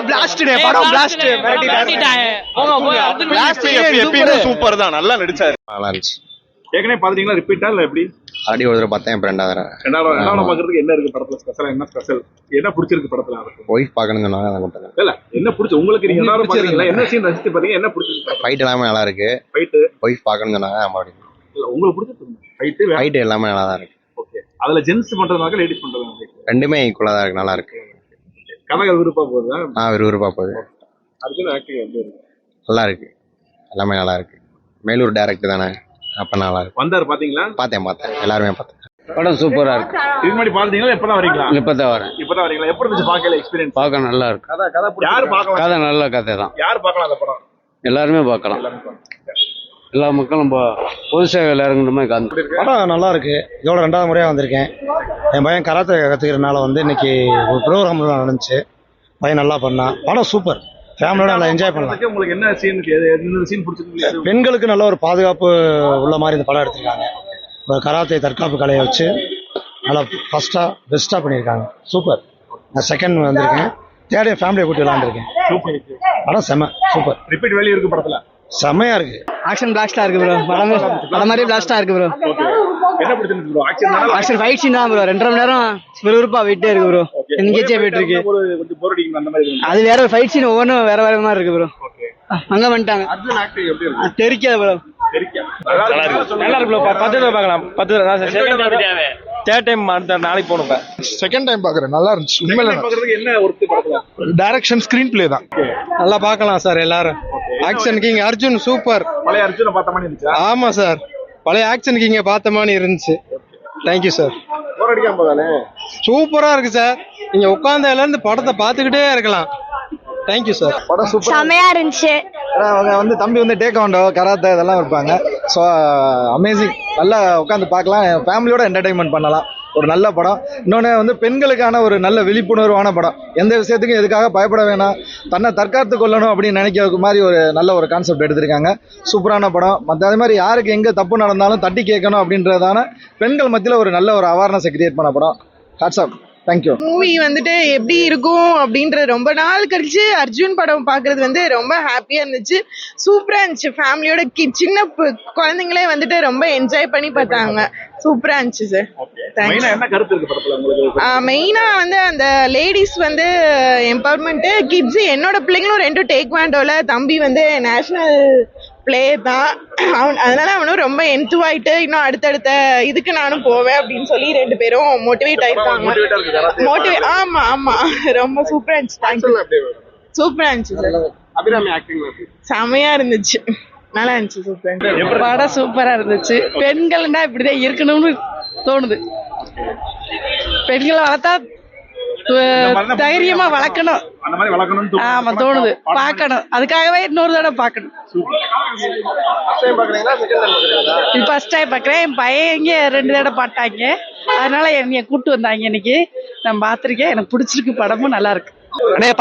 Blast படம் blast super தான், நல்லா நடிச்சாரு. நல்லா இருந்துச்சு. ஏற்கனவே பாத்தீங்களா, ரிப்பீட்டா இல்ல எப்படி? ஆடி ஒரு தடவை பார்த்தேன், இப்போ ரெண்டாவது பாக்குறதுக்கு என்ன இருக்கு படத்துல? ஸ்பெஷல் என்ன? ஸ்பெஷல் என்ன பிடிச்சிருக்கு படத்துல? ஒய்ஃப் பார்க்கணும்னு சொன்னாங்க, அதை கொடுத்தாங்க. இல்ல என்ன பிடிச்சி உங்களுக்கு? நீங்க எல்லாரும் பாத்தீங்களா, என்ன சீன் ரசிச்சு பாத்தீங்க? என்ன பிடிச்சிருக்கு? ஃபைட் எல்லாமே நல்லா இருக்கு. ஃபைட் ஒய்ஃப் பார்க்கணும்னு சொன்னாங்க, ஆமா. இல்ல உங்களுக்கு பிடிச்சிருக்கு ஃபைட் எல்லாமே நல்லா தான் இருக்கு. ஓகே, அதுல ஜென்ஸ் பண்றதுனால லேடிஸ் பண்றதுனால ரெண்டுமே ஈக்குவலா தான் இருக்கு, நல்லா இருக்கு. கதை விருப்பா போகுதா? விறுவிறுப்பா போகுது. அர்ஜுன் ஆக்டிங் எப்படி இருக்கு? நல்லா இருக்கு, எல்லாமே நல்லா இருக்கு. மேலூர் டைரக்டர் தானே, அப்ப நல்லா இருக்கு. வந்தாரு பாத்தீங்களா? பார்த்தேன், எல்லாருமே பார்த்தேன். படம் சூப்பரா இருக்கு. இதுக்கு முன்னாடி பாத்தீங்களா? எப்பதான் வரீங்களா? இப்பதான் வரேன். இப்பதான் வரீங்களா? எப்படி இருந்துச்சு பாக்கல எக்ஸ்பீரியன்ஸ்? பார்க்க நல்லா இருக்கு. யாரு பார்க்கலாம்? கதை நல்ல கதை தான். யாரு பார்க்கலாம் அந்த படம்? எல்லாருமே பார்க்கலாம். எல்லா மக்களும் பொது சேவையில் இறங்குற மாதிரி காந்தி. படம் நல்லா இருக்கு. இதோட 2வது முறையாக வந்திருக்கேன். என் பையன் கராத்தே கற்றுக்கிறதுனால இன்னைக்கு ஒரு ப்ரோக்ராம் நடந்துச்சு. பையன் நல்லா பண்ணான். படம் சூப்பர். ஃபேமிலியோட நல்லா என்ஜாய் பண்ணலாம். உங்களுக்கு என்ன சீன், எந்த சீன் பிடிச்சிருக்கு? பெண்களுக்கு நல்ல ஒரு பாதுகாப்பு உள்ள மாதிரி இந்த படம் எடுத்திருக்காங்க. கராத்தே தற்காப்பு கலையை வச்சு நல்லா பெஸ்ட்டாக பண்ணியிருக்காங்க. சூப்பர். நான் செகண்ட் வந்திருக்கேன். தேர்ட் ஃபேமிலியை கூட்டி விளாண்டுருக்கேன். படம் செம்ம சூப்பர். ரிப்பீட் வேல்யூ இருக்கு படத்துல. செம்மையா இருக்கு. ஆக்ஷன் பிளாஸ்டா இருக்கு ப்ரோ. படம் மாதிரி பிளாஸ்டா இருக்கு ப்ரோ. என்ன பிடிச்சிருக்கு ப்ரோ? ஆக்ஷன் ஃபைட் சீன் தான் ப்ரோ. 2.5 மணி நேரம் விறுவிறுப்பா போயிட்டே இருக்கு ப்ரோ. எங்கேயே போயிட்டு இருக்கு. கொஞ்சம் போர் அடிக்கும் அந்த மாதிரி. அது வேற ஃபைட் சீன் ஒவ்வொன்றும் வேற மாதிரி இருக்கு ப்ரோ. அங்க வந்துட்டாங்க. அர்ஜுன் ஆக்டிங் எப்படி இருக்கு? தெரிக்காது ப்ரோ. நல்லா இருக்கு ப்ரோ. 10 தடவை பார்க்கலாம். 10 தடவை. தேர்ட் டைம் நாளைக்கு போகணும். செகண்ட் டைம் பாக்குறேன். நல்லா இருந்துச்சு. உண்மையில என்ன ஒர்த்து படத்துல? டைரக்ஷன், ஸ்கிரீன் பிளே தான். நல்லா பார்க்கலாம் சார் எல்லாரும். Action king Arjun super. பழைய அர்ஜுனை பார்த்த மாதிரி இருந்துச்சா? ஆமா சார், பழைய ஆக்ஷன் கிங்க பார்த்த மாதிரி இருந்துச்சு. Thank you sir. போர் அடிக்காம போதானே? சூப்பரா இருக்கு சார். நீங்க உட்கார்ந்ததுல இருந்து படத்தை பார்த்துக்கிட்டே இருக்கலாம். Thank you sir. படம் சூப்பர், செமையா இருந்துச்சு. அவங்க தம்பி டேக்வாண்டோ, கராத்தே இதெல்லாம் இருப்பாங்க. So amazing. நல்லா உட்காந்து பார்க்கலாம். ஃபேமிலியோட என்டர்டைன்மெண்ட் பண்ணலாம். ஒரு நல்ல படம். இன்னொன்று பெண்களுக்கான ஒரு நல்ல விழிப்புணர்வான படம். எந்த விஷயத்துக்கும் எதுக்காக பயப்பட வேணாம், தன்னை தற்காத்து கொள்ளணும் அப்படின்னு நினைக்கிற மாதிரி ஒரு நல்ல ஒரு கான்செப்ட் எடுத்திருக்காங்க. சூப்பரான படம். மற்ற அதே மாதிரி யாருக்கு எங்கே தப்பு நடந்தாலும் தட்டி கேட்கணும் அப்படின்றதான பெண்கள் மத்தியில் ஒரு நல்ல ஒரு அவேர்னஸை கிரியேட் பண்ண படம். Hats of. தேங்க்யூ. மூவி எப்படி இருக்கும் அப்படின்ற ரொம்ப நாள் கழிச்சு அர்ஜுன் படம் பாக்குறது ரொம்ப ஹாப்பியா இருந்துச்சு. சூப்பரா இருந்துச்சு. ஃபேமிலியோட சின்ன குழந்தைங்களே ரொம்ப என்ஜாய் பண்ணி பார்த்தாங்க. சூப்பரா இருந்துச்சு சார். மெயினா அந்த லேடிஸ் எம்பவர்மெண்ட், கிட்ஸ். என்னோட பிள்ளைங்களும் 2 டேக்வாண்டோல, தம்பி நேஷனல் பிளேயர் தான். அதனால அவனும் ரொம்ப என்துவாயிட்டு இன்னும் அடுத்தடுத்த இதுக்கு நானும் போவேன் அப்படின்னு சொல்லி 2 பேரும் மோட்டிவேட் ஆயிருக்காங்க. ஆமா ஆமா, ரொம்ப சூப்பரா இருந்துச்சு. சூப்பரா இருந்துச்சு சார். அபிராமி ஆக்டிங் செமையா இருந்துச்சு. நல்லா இருந்துச்சு. சூப்பர் படம் சூப்பரா இருந்துச்சு. பெண்கள்னா இப்படிதான் இருக்கணும்னு தோணுது. பெண்களை வளர்த்தா தைரியமா வளர்க்கணும். ஆமா தோணுது. பார்க்கணும். அதுக்காகவே இன்னொரு தடவை பார்க்கணும். ஃபர்ஸ்ட் டைம் பார்க்கறேன். என் பையன் இங்க 2 தடவை பார்த்தாங்க. அதனால என்னைய கூட்டு வந்தாங்க. இன்னைக்கு நான் பார்த்திருக்கேன். எனக்கு பிடிச்சிருக்கு. படமும் நல்லா இருக்கு.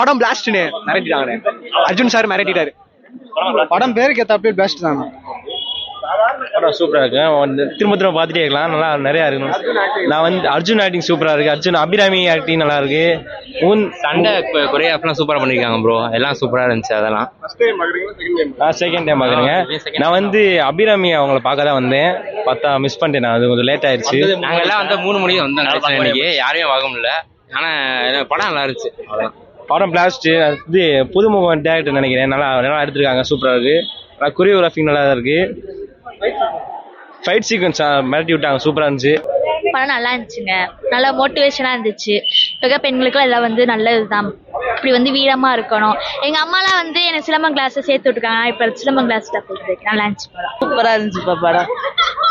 படம் பிளாஸ்ட்னு மிரட்டிட்டாங்க. அர்ஜுன் சார் மிரட்டிட்டாரு. படம் பேருக்கு ஏற்ற பெஸ்ட் தான். படம் சூப்பரா இருக்கு. திரும்ப பார்த்துட்டே இருக்கலாம். நல்லா நிறைய இருக்கு. நான் அர்ஜுன் ஆக்டிங் சூப்பரா இருக்கு. அர்ஜுன் அபிராமி ஆக்டிங் நல்லா இருக்கு. சண்டை கொரியோகிராஃப்லாம் சூப்பரா பண்ணிருக்காங்க ப்ரோ. எல்லாம் சூப்பரா இருந்துச்சு. அதெல்லாம் செகண்ட் டைம் பாக்குறேங்க. நான் அபிராமி அவங்கள பார்க்க தான் வந்தேன். பார்த்தா மிஸ் பண்ணிட்டேன். அது கொஞ்சம் லேட் ஆயிடுச்சு. நாங்க எல்லாம் 3 மணிக்கு வந்தோம். இன்னைக்கு யாரையும் பார்க்க முடியல. ஆனா படம் நல்லா இருந்துச்சு. படம் பிளாஸ்ட். புதுமுகம் டேரக்டர் நினைக்கிறேன். நல்லா எடுத்திருக்காங்க. சூப்பரா இருக்கு. கொரியோகிராஃபி நல்லா தான் இருக்கு. ஃபைட் சீக்வன்ஸ் மிரட்டி விட்டாங்க. சூப்பரா இருந்துச்சு. படம் நல்லா இருந்துச்சுங்க. நல்ல மோட்டிவேஷனா இருந்துச்சு. இப்ப பெண்களுக்குலாம் எல்லாம் நல்லதுதான். இப்படி வீரமா இருக்கணும். எங்க அம்மாலாம் என்ன சிலம்பம் கிளாஸ் சேர்த்து விட்டுருக்காங்க. இப்ப சிலம்பம் கிளாஸ் போட்டுருக்கு. நல்லா இருந்துச்சு படம். சூப்பரா இருந்துச்சுப்பா படம்.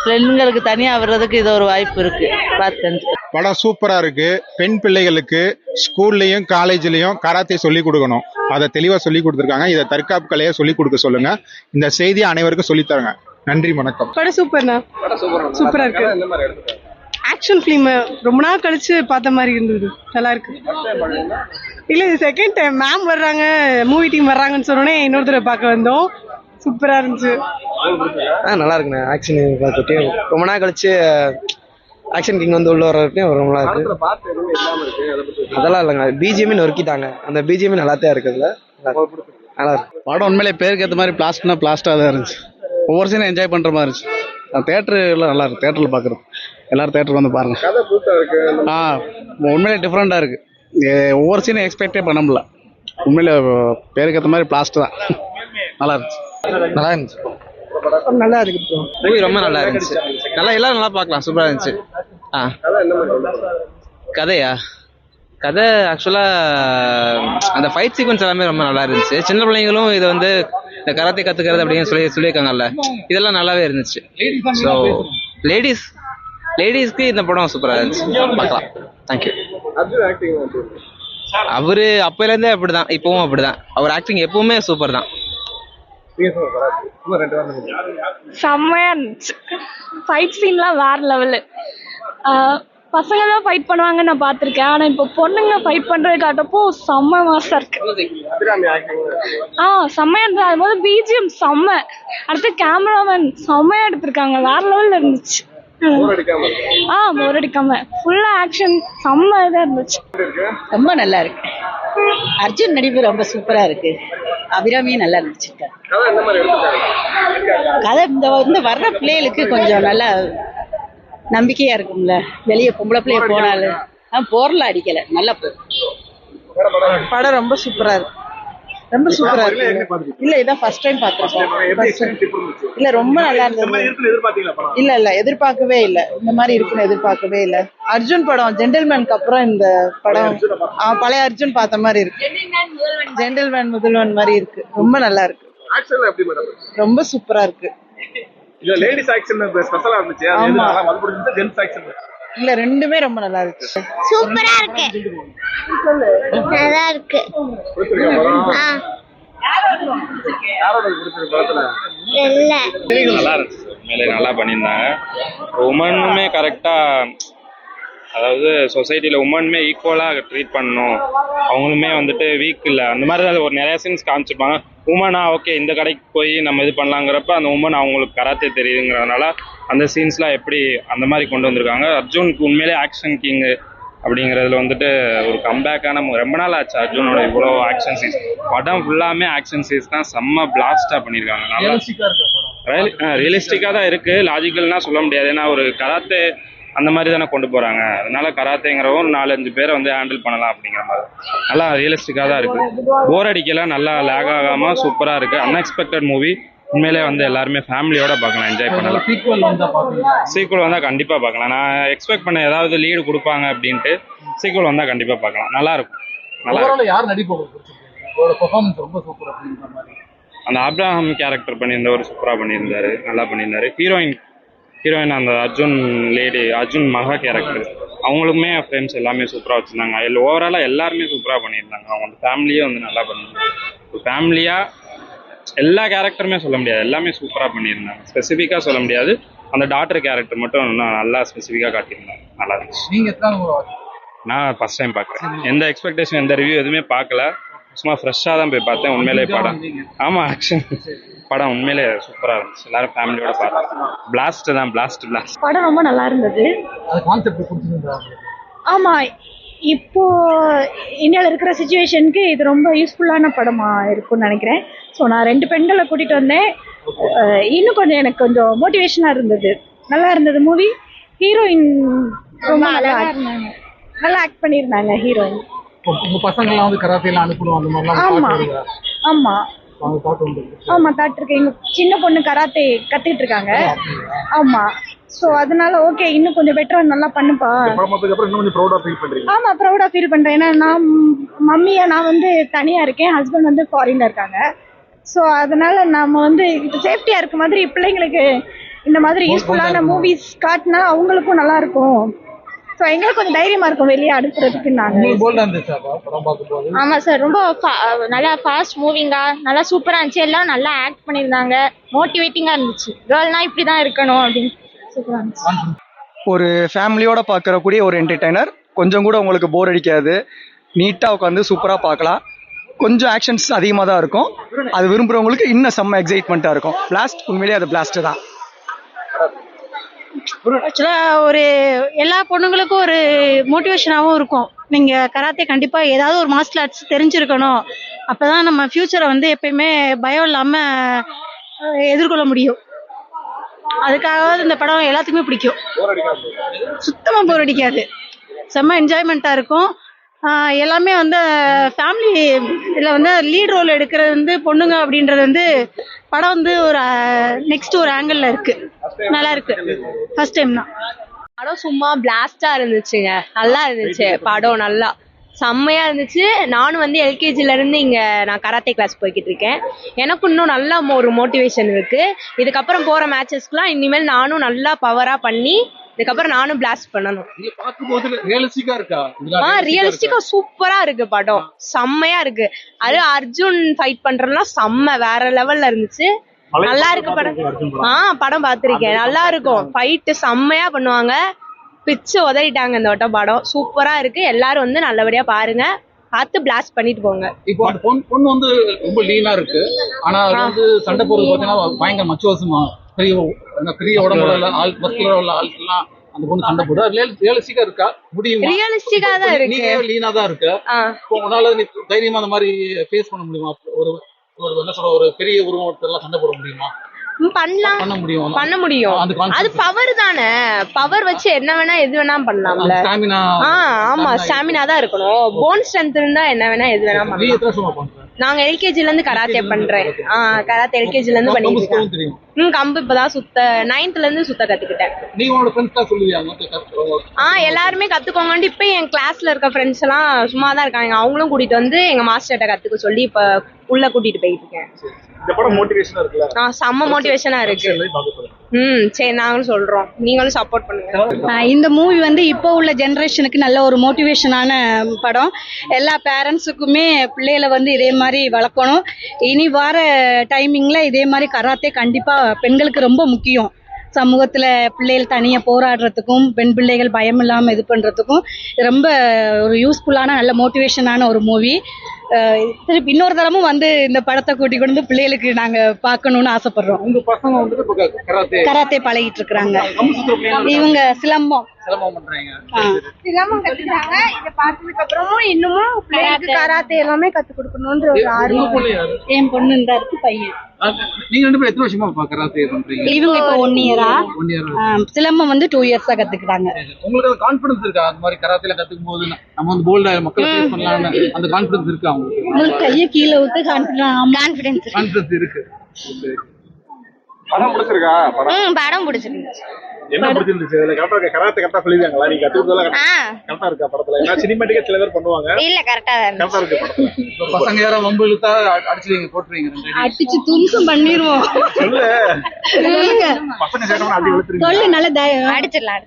பெண்களுக்கு தனியா வர்றதுக்கு இது ஒரு வாய்ப்பு இருக்கு. பார்த்து படம் சூப்பரா இருக்கு. பெண் பிள்ளைகளுக்கு ஸ்கூல்லையும் காலேஜ்லயும் கராத்தே சொல்லி கொடுக்கணும். அதை தெளிவா சொல்லி கொடுத்துருக்காங்க. இதை தற்காப்பு கலையை சொல்லி கொடுக்க சொல்லுங்க. இந்த செய்தியை அனைவருக்கும் சொல்லித்தராங்க. நன்றி, வணக்கம். படம் சூப்பர்ண்ணா. சூப்பரா இருக்கு. ஆக்ஷன் ஃபிலிம் ரொம்ப நாள் கழிச்சு பார்த்த மாதிரி இருந்தது. நல்லா இருக்கு. இல்ல இது செகண்ட் டைம் மேம் வர்றாங்க, மூவி டீம் வர்றாங்கன்னு சொன்னோன்னே இன்னொரு தடவை பார்க்க வந்தோம். சூப்பரா இருந்துச்சு. நல்லா இருக்குண்ணே. ஆக்ஷன் ரொம்ப நாள் கழிச்சு ஆக்ஷன் கிங் வந்து உள்ள வர வரைக்கும் ரொம்ப நல்லா இருக்கு. அதெல்லாம் இல்லைங்க, பிஜிஎம் நொறுக்கிட்டாங்க. அந்த பிஜிஎம் நல்லாத்தான் இருக்குதுல, நல்லா இருக்கு. படம் உண்மையிலே பேருக்கு ஏற்ற மாதிரி பிளாஸ்ட்னா பிளாஸ்டாக தான் இருந்துச்சு. ஒவ்வொரு சீனும் என்ஜாய் பண்ணுற மாதிரி இருந்துச்சு. தேட்டரில் நல்லா இருக்கு, தேட்டரில் பார்க்குறது எல்லாரும் தேட்டருக்கு வந்து பாருங்க. உண்மையிலே டிஃப்ரெண்டாக இருக்கு. ஒவ்வொரு சீனும் எக்ஸ்பெக்டே பண்ண முடியல. உண்மையிலே பேருக்கு ஏற்ற மாதிரி பிளாஸ்ட் தான். நல்லா இருந்துச்சு, நல்லா இருந்துச்சு, நல்லா இருக்கு. மூவி ரொம்ப நல்லா இருந்துச்சு. நல்லா எல்லாரும் நல்லா பார்க்கலாம், சூப்பராக இருந்துச்சு. கதையா? கதை ஆக்சுவலாக அந்த ஃபைட் சீக்வன்ஸ் எல்லாமே ரொம்ப நல்லா இருந்துச்சு. சின்ன பிள்ளைங்களும் இதை வந்து இந்த கராத்தே கற்றுக்கிறது அப்படின்னு சொல்லியிருக்காங்கல்ல, இதெல்லாம் நல்லாவே இருந்துச்சு. ஸோ லேடிஸ்க்கு இந்த படம் சூப்பராக இருந்துச்சு, பார்க்கலாம். தேங்க்யூ. அவரு அப்போலேருந்தே அப்படிதான், இப்பவும் அப்படிதான். அவர் ஆக்டிங் எப்பவுமே சூப்பர் தான். செம்மையா இருந்துச்சு. ஃபைட் சீன்லாம் வேற லெவலு. பசங்க தான் ஃபைட் பண்ணுவாங்க நான் பார்த்துருக்கேன், ஆனால் இப்போ பொண்ணுங்க ஃபைட் பண்ணுறது காட்டப்போ செம்ம மாசா இருக்கு. செம்மையா இருந்தது. அது போது பிஜிஎம் செம்ம. அடுத்து கேமராமேன் செம்மையா எடுத்திருக்காங்க, வேற லெவல்ல இருந்துச்சு. போர் அடிக்காம ஃபுல்லா ஆக்ஷன் செம்ம இதா இருந்துச்சு. ரொம்ப நல்லா இருக்கு. அர்ஜுன் நடிப்பு ரொம்ப சூப்பரா இருக்கு. அபிராமியும் நல்லா நடிச்சிருக்காங்க. கதை இந்த வர்ற பிள்ளைகளுக்கு கொஞ்சம் நல்லா நம்பிக்கையா இருக்கும்ல. வெளியே பொம்பளை பிள்ளைய போனாலும் போர்ல அடிக்கல, நல்லா படம் ரொம்ப சூப்பரா இருக்கு. ரொம்ப சூப்பரா இருக்கு. இல்ல இதான் ஃபர்ஸ்ட் டைம் பாத்துருக்கோம். இல்ல ரொம்ப நல்லா இருந்தது. இல்ல எதிர்பார்க்கவே இல்ல, இந்த மாதிரி இருக்குன்னு எதிர்பார்க்கவே இல்ல. அர்ஜுன் படம் ஜென்டில்மேனுக்கு அப்புறம் இந்த படம் பழைய அர்ஜுன் பார்த்த மாதிரி இருக்கு. ஜென்டில்மேன் முதல்வன் மாதிரி இருக்கு. ரொம்ப நல்லா இருக்கு. ரொம்ப சூப்பரா இருக்கு. இல்ல ரெண்டுமே ரொம்ப நல்லா இருக்கு. சூப்பரா இருக்கு, நல்லா இருக்கு. நல்லா இருந்துச்சு. உண்மையிலே நல்லா பண்ணியிருந்தாங்க. உமனுமே கரெக்டா, அதாவது சொசைட்டியில் உமனுமே ஈக்குவலாக ட்ரீட் பண்ணணும். அவங்களுமே வந்துட்டு வீக் இல்லை, அந்த மாதிரி தான் ஒரு நிறைய சீன்ஸ் காமிச்சிருப்பாங்க. உமனா ஓகே இந்த கடைக்கு போய் நம்ம இது பண்ணலாங்கிறப்ப அந்த உமன் அவங்களுக்கு கராத்தே தெரியுதுங்கிறதுனால அந்த சீன்ஸ்லாம் எப்படி அந்த மாதிரி கொண்டு வந்திருக்காங்க. அர்ஜுனுக்கு உண்மையிலே ஆக்ஷன் கிங்கு அப்படிங்கிறதுல வந்துட்டு ஒரு கம்பேக்கான ரொம்ப நாள் ஆச்சு அர்ஜுனோட இவ்வளோ ஆக்ஷன் சீன்ஸ். படம் ஃபுல்லாமே ஆக்ஷன் சீன்ஸ் தான், செம்ம பிளாஸ்டாக பண்ணியிருக்காங்க. நல்லா ரியலிஸ்டிக்காக தான் இருக்குது. லாஜிக்கல்னா சொல்ல முடியாது, ஏன்னா ஒரு கராத்தே அந்த மாதிரி தானே கொண்டு போகிறாங்க. அதனால கராத்தேங்கிறவும் 4-5 பேரை வந்து ஹேண்டில் பண்ணலாம் அப்படிங்கிற மாதிரி நல்லா ரியலிஸ்டிக்காக தான் இருக்குது. போர் அடிக்கலாம், நல்லா லேக் ஆகாமல் சூப்பராக இருக்குது. Unexpected movie. உண்மையிலே வந்து எல்லாருமே ஃபேமிலியோட பார்க்கலாம், என்ஜாய் பண்ணலாம். சீக்குவல் வந்தால் கண்டிப்பாக பார்க்கலாம். நான் எக்ஸ்பெக்ட் பண்ண ஏதாவது லீடு கொடுப்பாங்க அப்படின்ட்டு. சீக்குவல் வந்தால் கண்டிப்பாக பார்க்கலாம், நல்லா இருக்கும். அந்த அப்ராஹாம் கேரக்டர் பண்ணியிருந்தவர் சூப்பராக பண்ணியிருந்தாரு, நல்லா பண்ணியிருந்தாரு. ஹீரோயின் அந்த அர்ஜுன் மகா கேரக்டர், அவங்களுக்குமே ஃப்ரெண்ட்ஸ் எல்லாமே சூப்பராக வச்சுருந்தாங்க. ஓவராலாக எல்லாருமே சூப்பராக பண்ணியிருந்தாங்க. அவங்க ஃபேமிலியே வந்து நல்லா பண்ணியிருந்தாங்க. ஃபேமிலியாக எல்லா கேரக்டருமே சொல்ல முடியாது, எல்லாமே சூப்பராக பண்ணியிருந்தாங்க. ஸ்பெசிஃபிக்காக சொல்ல முடியாது, அந்த டாக்டர் கேரக்டர் மட்டும் இன்னும் நல்லா ஸ்பெசிஃபிக்காக காட்டியிருந்தாங்க, நல்லா இருந்துச்சு. நான் ஃபர்ஸ்ட் டைம் பார்க்குறேன். எந்த எக்ஸ்பெக்டேஷன் எந்த ரிவ்யூ எதுவுமே பார்க்கல, சும்மா ஃப்ரெஷ்ஷாக தான் போய் பார்த்தேன். உண்மையிலே படம் ஆக்ஷன் படம் உண்மையிலே சூப்பராக இருந்துச்சு. எல்லாரும் ஃபேமிலியோட பார்த்தேன். பிளாஸ்ட் படம் ரொம்ப நல்லா இருந்தது. ஆமாம், இப்போ இந்தியாவில் இருக்கிற சுச்சுவேஷனுக்கு இது ரொம்ப யூஸ்ஃபுல்லான படமாக இருக்கும்னு நினைக்கிறேன். ஸோ நான் 2 பெண்களை கூட்டிகிட்டு வந்தேன். இன்னும் கொஞ்சம் எனக்கு கொஞ்சம் மோட்டிவேஷனாக இருந்தது. நல்லா இருந்தது மூவி. ஹீரோயின் ரொம்ப நல்லா ஆக்ட் பண்ணியிருந்தாங்க ஹீரோயின். பசங்கள்லாம் வந்து கராத்தேலாம் அனுப்பணும் அந்த மாதிரிலாம். ஆமா தாட் இருக்கு. எங்க சின்ன பொண்ணு கராத்தே கத்துக்கிட்டு இருக்காங்க. ஆமா, ஸோ அதனால ஓகே, இன்னும் கொஞ்சம் பெட்டரா நல்லா பண்ணுப்பா. ஆமா, ப்ரௌடா ஃபீல் பண்றேன். ஏன்னா நான் வந்து தனியா இருக்கேன், ஹஸ்பண்ட் வந்து ஃபாரின்ல இருக்காங்க. ஸோ அதனால நாம வந்து சேஃப்டியா இருக்க மாதிரி பிள்ளைங்களுக்கு இந்த மாதிரி யூஸ்ஃபுல்லான மூவிஸ் காட்டினா அவங்களுக்கும் நல்லா இருக்கும். ஸோ எங்களுக்கு கொஞ்சம் தைரியமா இருக்கும் வெளியே அனுப்புறதுக்கு. ஆமா சார், ரொம்ப நல்லா ஃபாஸ்ட் மூவிங்கா நல்லா சூப்பரா இருந்துச்சு. எல்லாம் நல்லா ஆக்ட் பண்ணியிருந்தாங்க, மோட்டிவேட்டிங்கா இருந்துச்சு. கேர்ள்னா இப்படிதான் இருக்கணும் அப்படின்னு சூப்பரா இருந்துச்சு. ஒரு ஃபேமிலியோட பார்க்கறக்கூடிய ஒரு என்டர்டைனர். கொஞ்சம் கூட உங்களுக்கு போர் அடிக்காது, நீட்டாக உட்காந்து சூப்பராக பார்க்கலாம். கொஞ்சம் ஆக்ஷன்ஸ் அதிகமாக தான் இருக்கும், அது விரும்புகிறவங்களுக்கு இன்னும் செம்ம எக்ஸைட்மெண்ட்டாக இருக்கும். பிளாஸ்ட் உண்மையிலேயே அது பிளாஸ்ட் தான். ஆக்சுவலாக ஒரு எல்லா பொண்ணுங்களுக்கும் ஒரு மோட்டிவேஷனாகவும் இருக்கும். நீங்கள் கராத்தே கண்டிப்பாக ஏதாவது ஒரு மார்ஷல் ஆர்ட்ஸ் தெரிஞ்சிருக்கணும். அப்போ தான் நம்ம ஃப்யூச்சரை வந்து எப்பயுமே பயம் இல்லாமல் எதிர்கொள்ள முடியும். அதுக்காக இந்த படம் எல்லாத்துக்குமே பிடிக்கும். சுத்தமாக போர் அடிக்காது. செம்ம என்ஜாய்மெண்ட்டாக இருக்கும். எல்லாமே வந்து ஃபேமிலி இதில் வந்து லீட் ரோல் எடுக்கிறது வந்து பொண்ணுங்க அப்படின்றது வந்து படம் வந்து ஒரு நெக்ஸ்ட் ஒரு ஆங்கிளில் இருக்குது. நல்லா இருக்கு. ஃபர்ஸ்ட் டைம் தான் படம் சும்மா பிளாஸ்டா இருந்துச்சுங்க. நல்லா இருந்துச்சு படம். நல்லா செம்மையா இருந்துச்சு. நானும் வந்து எல்கேஜில இருந்து இங்க நான் கராத்தே கிளாஸ் போய்கிட்டு இருக்கேன். எனக்கு இன்னும் நல்ல ஒரு மோட்டிவேஷன் இருக்கு. இதுக்கப்புறம் போற மேட்சஸ்க்குலாம் இனிமேல் நானும் நல்லா பவரா பண்ணி இதுக்கப்புறம் நானும் பிளாஸ்ட் பண்ணணும். ரியலிஸ்டிக்கா சூப்பரா இருக்கு படம். செம்மையா இருக்கு. அது அர்ஜுன் ஃபைட் பண்றதுலாம் செம்ம வேற லெவல்ல இருந்துச்சு. நல்லா இருக்கு படம். படம் பார்த்திருக்கேன். நல்லா இருக்கும். ஃபைட் செம்மையா பண்ணுவாங்க. பிச்சு உதறிட்டாங்க இந்த வட்டம். படம் சூப்பரா இருக்கு. எல்லாரும் வந்து நல்லபடியா பாருங்க. பார்த்து பிளாஸ்ட் பண்ணிட்டு போங்க. இப்போ அந்த பொண்ணு வந்து ரொம்ப லீனா இருக்கு. ஆனா அது வந்து சண்டை போடுறது பாத்தீங்கன்னா பயங்கர மச்சுவாசமா பெரிய உடம்புல ஆள் மஸ்குலரா உள்ள ஆள்லாம் அந்த பொண்ணு சண்டை போடுறா. ரியலிஸ்டிக்கா இருக்கா? முடியுமா? ரியலிஸ்டிக்கா தான் இருக்கு. நீங்க லீனா தான் இருக்கு. இப்போ உன்னால தைரியமா அந்த மாதிரி ஃபேஸ் பண்ண முடியுமா? ஒரு என்ன சொல்ற ஒரு பெரிய உருவத்தெல்லாம் சண்டை போட முடியுமா? பண்ணலாம். பண்ண முடியும். அது பவர் தானே. பவர் வச்சு என்ன வேணா எது வேணா பண்ணலாம்ல. ஆமா ஸ்டாமினா தான் இருக்கணும். போன் ஸ்ட்ரென்த் இருந்தா என்ன வேணா எது வேணா பண்ணலாம். நாங்க எல்கேஜில இருந்து கராத்தே பண்றேன். கராத்தே எல்கேஜில இருந்து பண்ணிட்டு இருக்கேன். கம்பு இப்பதான் 9th இருந்து சுத்த கத்துக்கிட்டேன். எல்லாருமே கத்துக்கோங்கன்னு இப்ப என் கிளாஸ்ல இருக்க ஃப்ரெண்ட்ஸ் எல்லாம் சும்மா தான் இருக்காங்க. அவங்களும் கூட்டிட்டு வந்து எங்க மாஸ்டர்கிட்ட கத்துக்க சொல்லி இப்ப உள்ள கூட்டிட்டு போயிட்டு இருக்கேன். செம்ம மோட்டிவேஷனா இருக்கு. சரி நாங்களும் சொல்றோம். நீங்களும் சப்போர்ட் பண்ணுங்க. இந்த மூவி வந்து இப்போ உள்ள ஜெனரேஷனுக்கு நல்ல ஒரு மோட்டிவேஷனான படம். எல்லா பேரண்ட்ஸுக்குமே பிள்ளைகளை வந்து இதே மாதிரி வளர்க்கணும். இனி வர டைமிங்ல இதே மாதிரி கராத்தே கண்டிப்பா பெண்களுக்கு ரொம்ப முக்கியம். சமூகத்துல பிள்ளைகள் தனியா போராடுறதுக்கும் பெண் பிள்ளைகள் பயம் இல்லாம இது பண்றதுக்கும் ரொம்ப ஒரு யூஸ்ஃபுல்லான நல்ல மோட்டிவேஷனான ஒரு மூவி. திருப்பி இன்னொரு தரமும் வந்து இந்த படத்தை கூட்டி கொண்டு பிள்ளைகளுக்கு நாங்க பார்க்கணும்னு ஆசைப்படுறோம். உங்க பசங்க வந்து கராத்தே பழகிட்டு இருக்காங்க. இவங்க சிலம்பம் பண்றாங்க. சிலம்பம் கத்துக்கிறாங்க. இத பார்த்ததுக்கு அப்புறமும் இன்னமும் பிள்ளைகளுக்கு கராத்தே எல்லாமே கத்து கொடுக்கணும்ன்ற ஒரு ஆர்வம். என் பொண்ணு இந்த இருக்கு பையன். நீங்க ரெண்டு பேரும் எத்தனை வருஷமா கராத்தே பண்றீங்க? இவங்க இப்போ 1 இயரா. சிலம்பம் வந்து 2 இயர்ஸா கத்துக்கிட்டாங்க. உங்களுக்கு கான்ஃபிடன்ஸ் இருக்கா? அந்த மாதிரி கராத்தேல கத்துக்கும் போது நம்ம வந்து போல்டா மக்கள் ஃபேஸ் பண்ணலாம்னு அந்த கான்ஃபிடன்ஸ் இருக்கா உங்களுக்கு? உங்களுக்கு கையை கீழே விட்டு கான்ஃபிடன்ஸ் இருக்கு. படம் பிடிச்சிருக்கா? படம் பிடிச்சிருந்துச்சு. என்ன பிடிச்சிருந்துச்சு? இதுல கராத்தே சொல்லிருக்காங்களா? நீங்க கத்துக்கிறதெல்லாம் கரெக்டா இருக்கா படத்துல? ஏன்னா சினிமாட்டிக்கா சில பேர் பண்ணுவாங்க. இல்ல கரெக்டா இருக்கு படத்துல. பசங்க யாரும் வம்பு இழுத்தா அடிச்சுவீங்க, போட்டுருவீங்க. அடிச்சு தும்சம் பண்ணிடுவோம். சொல்லுங்க பசங்க சேட்டமா அடி இழுத்துறீங்க. சொல்லு நல்ல அடிச்சிடலாம்.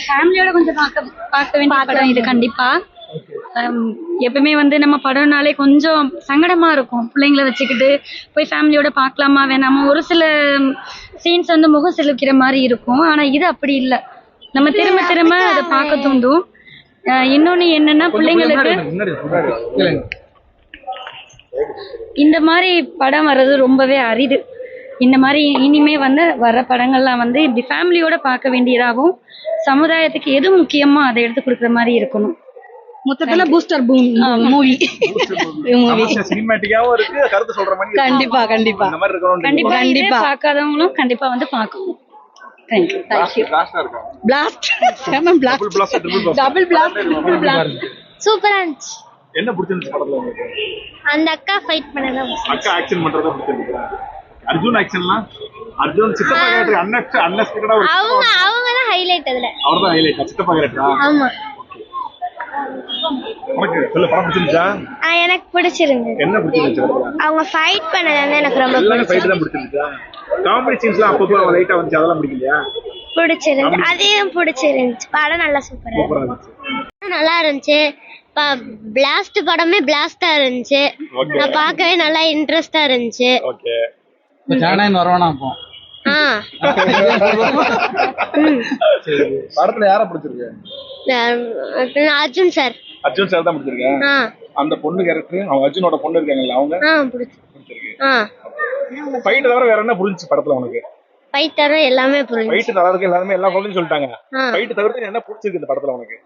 ஃபேமிலியோட கொஞ்சம் பார்க்க வேண்டிய படம் இது கண்டிப்பா. எப்பவுமே வந்து நம்ம படம்னாலே கொஞ்சம் சங்கடமா இருக்கும். பிள்ளைங்களை வச்சுக்கிட்டு போய் ஃபேமிலியோட பார்க்கலாமா வேணாமா, ஒரு சில சீன்ஸ் வந்து முகம் செலுக்கிற மாதிரி இருக்கும். ஆனா இது அப்படி இல்லை. நம்ம திரும்ப திரும்ப அதை பார்க்க தூண்டும். இன்னொன்னு என்னன்னா பிள்ளைங்களுக்கு இந்த மாதிரி படம் வர்றது ரொம்பவே அரிது. இந்த மாதிரி இனிமே வந்து வர்ற படங்கள்லாம் வந்து இப்படி ஃபேமிலியோட பார்க்க வேண்டியதாகவும் சமுதாயத்துக்கு எது முக்கியமோ அதை எடுத்து கொடுக்குற மாதிரி இருக்கணும். மொத்தத்துல பூஸ்டர் மூவி. சினிமாட்டிக்காவும் இருக்கு, கருத்து சொல்ற மாதிரி. கண்டிப்பா கண்டிப்பா இந்த மாதிரி இருக்கணும். கண்டிப்பா கண்டிப்பா பார்க்காதவங்களும் கண்டிப்பா வந்து பார்க்கணும். தேங்க்யூ. பிளாஸ்ட் செம பிளாஸ்ட், டபுள் பிளாஸ்ட் சூப்பரா இருந்துச்சு. என்ன பிடிச்சிருந்துச்சு படத்துல உங்களுக்கு? அந்த அக்கா ஃபைட் பண்ணதா. அக்கா ஆக்ஷன் பண்றதா பிடிச்சிருந்துச்சு. அர்ஜுன் ஆக்ஷன்லாம் அர்ஜுன் சித்தப்பா கேரக்டர் அன்எக்ஸ்பெக்டடா அவங்க தான் ஹைலைட். அதுல அவர்தான் ஹைலைட். சித்தப்பா கேரக்டரா? ஆமா. எனக்கு பிடிச்சிருந்தது. என்ன பிடிச்சிருந்துச்சு? அவங்க ஃபைட் பண்ணது வந்து எனக்கு ரொம்ப பிடிச்சிருந்துச்சு. காமெடி சீன்ஸ்லாம் அப்பப்போ லைட்டா வந்து அதெல்லாம் பிடிக்கலையா? பிடிச்சிருந்துச்சு. அதையும் பிடிச்சிருந்துச்சு. படம் நல்லா சூப்பரா நல்லா இருந்துச்சு. பிளாஸ்ட் படமே பிளாஸ்டா இருந்துச்சு. நான் பார்க்கவே நல்லா இன்ட்ரெஸ்டா இருந்துச்சு. ஓகே. ஜானன் வரவனா அப்போ. படத்துல யாரை பிடிச்சிருக்கு? அர்ஜுன் சார். அர்ஜுன் சார் தான் பிடிச்சிருக்கேன். அந்த பொண்ணு கேரக்டர், அவங்க அர்ஜுனோட பொண்ணு இருக்காங்கல்ல, அவங்க பிடிச்சிருக்கு. ஃபைட் தவிர வேற என்ன புரிஞ்சுச்சு படத்துல உனக்கு? ஃபைட்டர் எல்லாமே புரிஞ்சு. ஃபைட் நல்லா இருக்கு, எல்லாருமே எல்லா குழந்தையும் சொல்லிட்டாங்க. ஆ. ஃபைட் தவிர்த்து என்ன பிடிச்சிருக்கு இந்த படத்துல உனக்கு?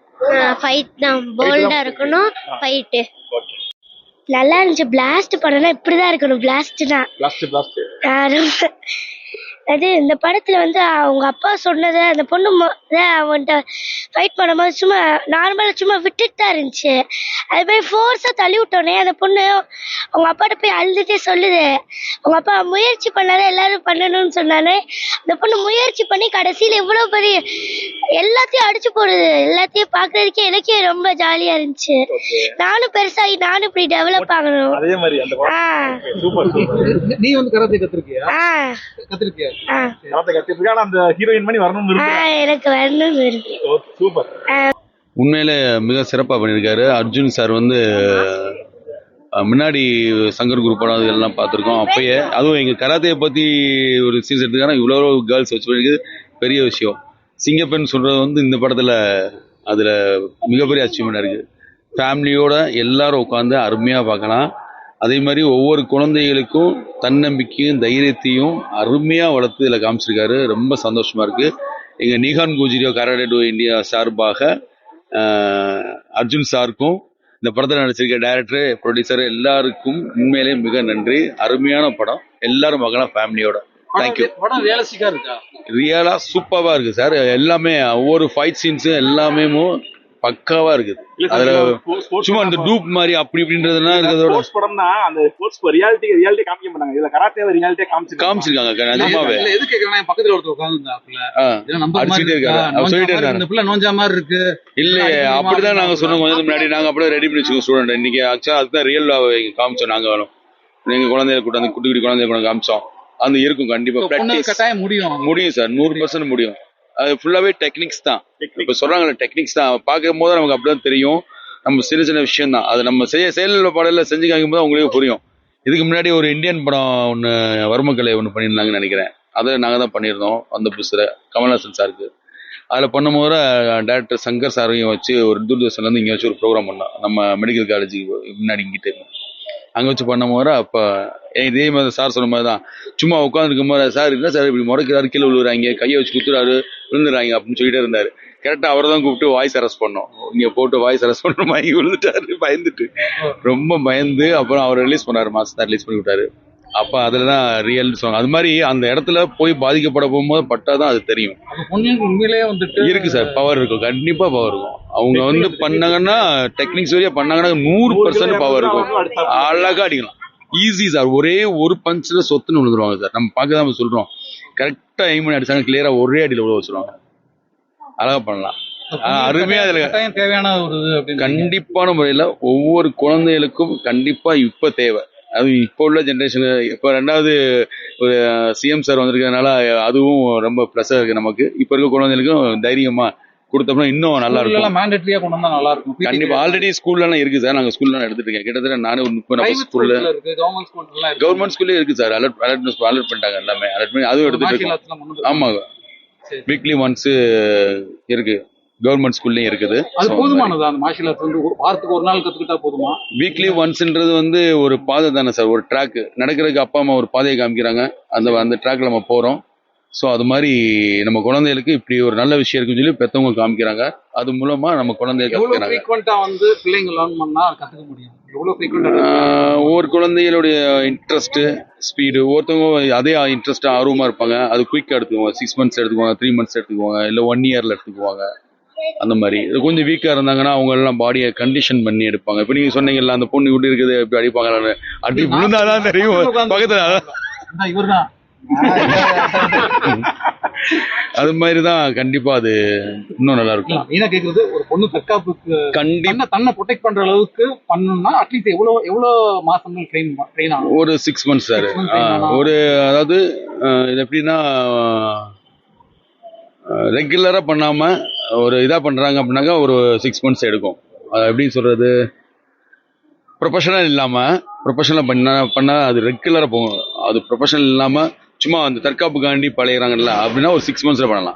ஃபைட் தான், போல்டா இருக்கணும் ஃபைட்டு. நல்லா இருந்துச்சு. பிளாஸ்ட் படம்னா இப்படிதான் இருக்கணும். பிளாஸ்ட்னா ரொம்ப அது இந்த படத்துல வந்து அவங்க அப்பா சொன்னதை அந்த பொண்ணு அவன்கிட்ட ஃபைட் பண்ணும்போது சும்மா நார்மலா சும்மா விட்டுட்டு தான் இருந்துச்சு. அது மாதிரி ஃபோர்ஸா தள்ளி விட்டோன்னே அந்த பொண்ணு அவங்க அப்பாட்ட போய் அழுதுட்டே சொல்லுது, அவங்க அப்பா முயற்சி பண்ணாத எல்லாரும் பண்ணணும்னு சொன்னானே. அந்த பொண்ணு முயற்சி பண்ணி கடைசியில இவ்வளவு பெரிய எல்லாத்தையும் அடிச்சு போடுது. எல்லாத்தையும் பாக்குறதுக்கே எனக்கே ரொம்ப ஜாலியா இருந்துச்சு. நானும் பெருசாகி நானும் இப்படி டெவலப் ஆகணும். அதே மாதிரி அந்த சூப்பர் சூப்பர். நீ வந்து கராத்தே கத்துக்கிட்டியா? கத்துக்கிட்டியா? கராத்தே கத்துக்கிட்டியா? அந்த ஹீரோயின் மாதிரி வரணும்னு இருக்கு. எனக்கு வரணும்னு இருக்கு. சூப்பர். உண்மையிலே மிக சிறப்பாக பண்ணியிருக்காரு அர்ஜுன் சார். வந்து முன்னாடி சங்கர் குரு படம் இதெல்லாம் பார்த்துருக்கோம். அப்பயே அதுவும் எங்கள் கராத்தையை பற்றி ஒரு சீன்ஸ் எடுத்துக்கான இவ்வளோ கேர்ள்ஸ் வச்சு பண்ணியிருக்குது பெரிய விஷயம். சிங்கப்பெண் சொல்கிறது வந்து இந்த படத்தில் அதில் மிகப்பெரிய அச்சீவ்மெண்ட் இருக்குது. ஃபேமிலியோட எல்லாரும் உட்காந்து அருமையாக பார்க்கலாம். அதே மாதிரி ஒவ்வொரு குழந்தைகளுக்கும் தன்னம்பிக்கையும் தைரியத்தையும் அருமையாக வளர்த்து இதில் காமிச்சிருக்காரு. ரொம்ப சந்தோஷமாக இருக்குது. எங்கள் நீகான் குஜிரியோ கராடே டு இந்தியா சார்பாக அர்ஜுன் சாருக்கும் இந்த படத்தில் நடிச்சிருக்க டைரக்டர் ப்ரொடியூசர் எல்லாருக்கும் உண்மையிலே மிக நன்றி. அருமையான படம், எல்லாரும் பார்க்கலாம் ஃபேமிலியோட. தேங்க்யூ. படம் ரியலிஸ்டிக்கா இருக்கா? ரியலா சூப்பரா இருக்கு சார். எல்லாமே ஒவ்வொரு ஃபைட் சீன்ஸும் எல்லாமே பக்காவா இருக்குது. அதுல சும்மா இந்த டூப் மாதிரி அப்படி இப்படின்றதுலாம் இருக்கிறதோட ஸ்போர்ட்ஸ் படம்னா அந்த ஸ்போர்ட்ஸ் ரியாலிட்டி காமிக்க மாட்டாங்க. இதுல கராத்தேவை ரியாலிட்டியா காமிச்சிருக்காங்க. நிஜமாவே எது கேக்குறேன், என் பக்கத்துல ஒருத்தர் உட்கார்ந்துருந்தாப்ல அடிச்சிட்டே இருக்காரு. அவர் சொல்லிட்டே இருக்காரு, இந்த புள்ள நோஞ்சா மாதிரி இருக்கு. இல்ல அப்படிதான் நாங்க சொன்னோம் கொஞ்சம் முன்னாடி. நாங்க அப்படியே ரெடி பண்ணி வச்சுக்கோம் ஸ்டூடெண்ட். இன்னைக்கு ஆக்சுவலா அதுதான் ரியல் காமிச்சோம். நாங்க வேணும் எங்க குழந்தைய கூட அந்த குட்டி குட்டி குழந்தைய கூட காமிச்சோம். அந்த இருக்கும் கண்டிப்பா கட்டாயம் முடியும் சார். 100% முடியும். அது ஃபுல்லாவே டெக்னிக்ஸ் தான். இப்ப சொல்றாங்கல்ல டெக்னிக்ஸ் தான். பார்க்கும் போது நமக்கு அப்படிதான் தெரியும். நம்ம சின்ன சின்ன விஷயம் தான். அது நம்ம செயல் பாடல செஞ்சு காமிக்கும் போது உங்களுக்கு புரியும். இதுக்கு முன்னாடி ஒரு இந்தியன் படம் ஒன்று வர்மக்கலை ஒன்று பண்ணியிருந்தாங்கன்னு நினைக்கிறேன். அதில் நாங்கள் தான் பண்ணியிருந்தோம். அந்த புதுசில் கமல்ஹாசன் சாருக்கு அதில் பண்ணும்போது டேரக்டர் சங்கர் சாரையும் வச்சு ஒரு தூர்தர்ஷன்லேருந்து இங்கே வச்சு ஒரு ப்ரோக்ராம் பண்ணோம். நம்ம மெடிக்கல் காலேஜுக்கு முன்னாடி இங்கிட்ட அங்கே வச்சு பண்ணும்போது அப்போ இதே மாதிரி சார் சொன்ன மாதிரி தான் சும்மா உட்காந்துருக்கும் போது சார் இல்லை சார் இப்படி முறைக்கிறாரு, கீழே விழுவுறாங்க, கையை வச்சு குத்துறாரு, விழுந்துடுறாங்க அப்படின்னு சொல்லிட்டே இருந்தார். கரெக்டாக அவரை தான் கூப்பிட்டு வாய்ஸ் அரெஸ்ட் பண்ணோம். இங்கே போட்டு வாய்ஸ் அரெஸ்ட் பண்ணுற மாதிரி விழுந்துட்டாரு. பயந்துட்டு ரொம்ப பயந்து அப்புறம் அவர் ரிலீஸ் பண்ணார். மாதம் தான் ரிலீஸ் பண்ணி விட்டாரு. அப்போ அதில் தான் ரியல் சொன்னாங்க. அது மாதிரி அந்த இடத்துல போய் பாதிக்கப்பட போகும்போது பட்டாதான் அது தெரியும். உண்மையிலேயே வந்துட்டு இருக்கு சார், பவர் இருக்கும், கண்டிப்பாக பவர் இருக்கும். அவங்க வந்து பண்ணாங்கன்னா டெக்னிக்ஸ் வழியா பண்ணாங்கன்னா 100% பவர் இருக்கும். அழகா அடிக்கலாம், ஈஸி சார். ஒரே ஒரு பஞ்சில் சொத்துன்னு விழுந்துருவாங்க சார். நம்ம பார்க்க தான் சொல்றோம். கரெக்டாக எய்ம் பண்ணி அடிச்சாங்க, கிளியரா ஒரே அடியில் விழ வச்சிருவாங்க. அழகா பண்ணலாம். அருமையா அதுல தேவையான ஒரு கண்டிப்பான முறையில ஒவ்வொரு குழந்தைகளுக்கும் கண்டிப்பா இப்ப தேவை. அது இப்போ உள்ள ஜென்ரேஷனு. இப்போ 2வது ஒரு சிஎம் சார் வந்திருக்கிறதுனால அதுவும் ரொம்ப ப்ளஸ்ஸாக இருக்குது நமக்கு. இப்போ இருக்க குழந்தைகளுக்கும் தைரியமாக கொடுத்தோம்னா இன்னும் நல்லா இருக்கும். மேண்டேட்டரியா கொண்டு வந்தா நல்லா இருக்கும். கண்டிப்பாக ஆல்ரெடி ஸ்கூல்லாம் இருக்குது சார். நாங்கள் ஸ்கூல்லாம் எடுத்துட்டு இருக்கேன். கிட்டத்தட்ட நானே ஒரு 30 ஸ்கூல்ல கவர்மெண்ட் ஸ்கூல்லே இருக்குது சார். அலர்ட் பண்ணிட்டாங்க எல்லாமே. அலர்ட் பண்ணி அதுவும் எடுத்துட்டு இருக்கோம். ஆமாங்க, வீக்லி ஒன்ஸ் இருக்கு. கவர்மெண்ட் ஸ்கூல்லையும் இருக்குது. அது போதுமானதா? அந்த மார்ஷியல் ஆர்ட்ஸ் வந்து வாரத்துக்கு ஒரு நாள் கத்துக்கிட்டா போதுமா? வீக்லி ஒன்ஸ்ன்றது வந்து ஒரு பாதை தானே சார். ஒரு ட்ராக் நடக்கிறதுக்கு அப்பா அம்மா ஒரு பாதையை காமிக்கிறாங்க. அந்த ட்ராக்ல நம்ம போறோம். ஸோ அது மாதிரி நம்ம குழந்தைகளுக்கு இப்படி ஒரு நல்ல விஷயம் இருக்குன்னு சொல்லி பெற்றவங்க காமிக்கிறாங்க. அது மூலமா நம்ம குழந்தைகளுக்கு வந்து பிள்ளைங்க லேர்ன் பண்ணா கத்துக்க முடியும். ஒவ்வொரு குழந்தைகளுடைய இன்ட்ரெஸ்ட் ஸ்பீடு, ஒருத்தவங்க அதே இன்ட்ரெஸ்ட் ஆர்வமா இருப்பாங்க. அது குயிக்கா எடுத்துக்குவாங்க. 6 months எடுத்துக்குவாங்க, 3 months எடுத்துக்குவாங்க, இல்லை 1 yearல எடுத்துக்குவாங்க. அந்த மாதிரி இது கொஞ்சம் வீக்கா இருந்தாங்கன்னா அவங்க எல்லாம் பாடியை கண்டிஷன் பண்ணி எடுப்பாங்க. இப்ப நீங்க சொன்னீங்கல்ல அந்த பொண்ணு இப்படி இருக்குது இப்படி அடிப்பாங்க, அடி விழுந்தாதான் தெரியும் பக்கத்துல. அது மாதிரிதான் கண்டிப்பா அது இன்னும் நல்லா இருக்கும். என்ன கேக்குறது, ஒரு பொண்ணு தற்காப்புக்கு கண்டிப்பா தன்னை ப்ரொடெக்ட் பண்ற அளவுக்கு பண்ணணும்னா அட்லீஸ்ட் எவ்வளவு மாசங்கள் ட்ரெயின் ஆகும்? ஒரு 6 months சார். ஒரு அதாவது இது எப்படின்னா ரெகுலரா பண்ணாம ஒரு இதா பண்றாங்க அப்படின்னாக்கா ஒரு 6 months எடுக்கும். அது எப்படி சொல்றது, ப்ரொஃபஷனல் இல்லாம ப்ரொஃபஷனல் பண்ணா அது ரெகுலரா போகும். அது ப்ரொஃபஷனல் இல்லாம சும்மா அந்த தற்காப்புக்காண்டி பழையிறாங்கல்ல அப்படின்னா ஒரு 6 monthsல பண்ணலாம்.